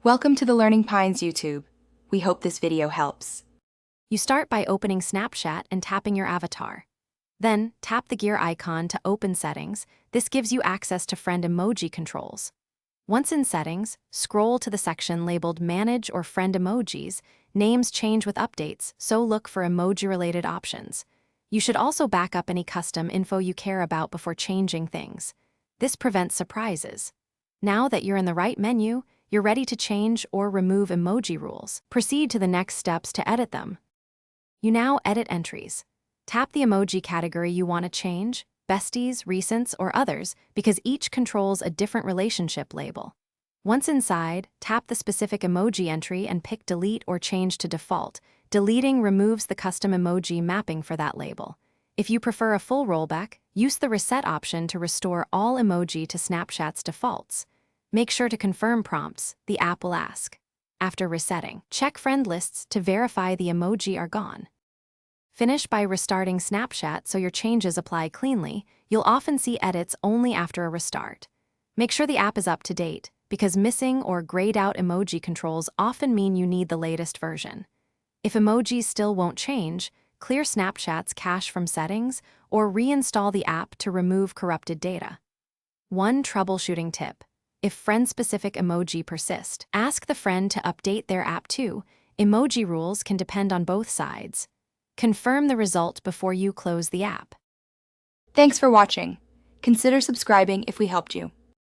Welcome to the Learning Pines YouTube. We hope this video helps. You start by opening Snapchat and tapping your avatar. Then, tap the gear icon to open settings. This gives you access to friend emoji controls. Once in settings, scroll to the section labeled Manage or Friend Emojis. Names change with updates, so look for emoji-related options. You should also back up any custom info you care about before changing things. This prevents surprises. Now that you're in the right menu, you're ready to change or remove emoji rules. Proceed to the next steps to edit them. You now edit entries. Tap the emoji category you want to change, besties, recents, or others, because each controls a different relationship label. Once inside, tap the specific emoji entry and pick Delete or Change to Default. Deleting removes the custom emoji mapping for that label. If you prefer a full rollback, use the Reset option to restore all emoji to Snapchat's defaults. Make sure to confirm prompts, the app will ask. After resetting, check friend lists to verify the emoji are gone. Finish by restarting Snapchat so your changes apply cleanly. You'll often see edits only after a restart. Make sure the app is up to date, because missing or grayed out emoji controls often mean you need the latest version. If emojis still won't change, clear Snapchat's cache from settings or reinstall the app to remove corrupted data. One troubleshooting tip. If friend-specific emoji persist, ask the friend to update their app too. Emoji rules can depend on both sides. Confirm the result before you close the app. Thanks for watching. Consider subscribing if we helped you.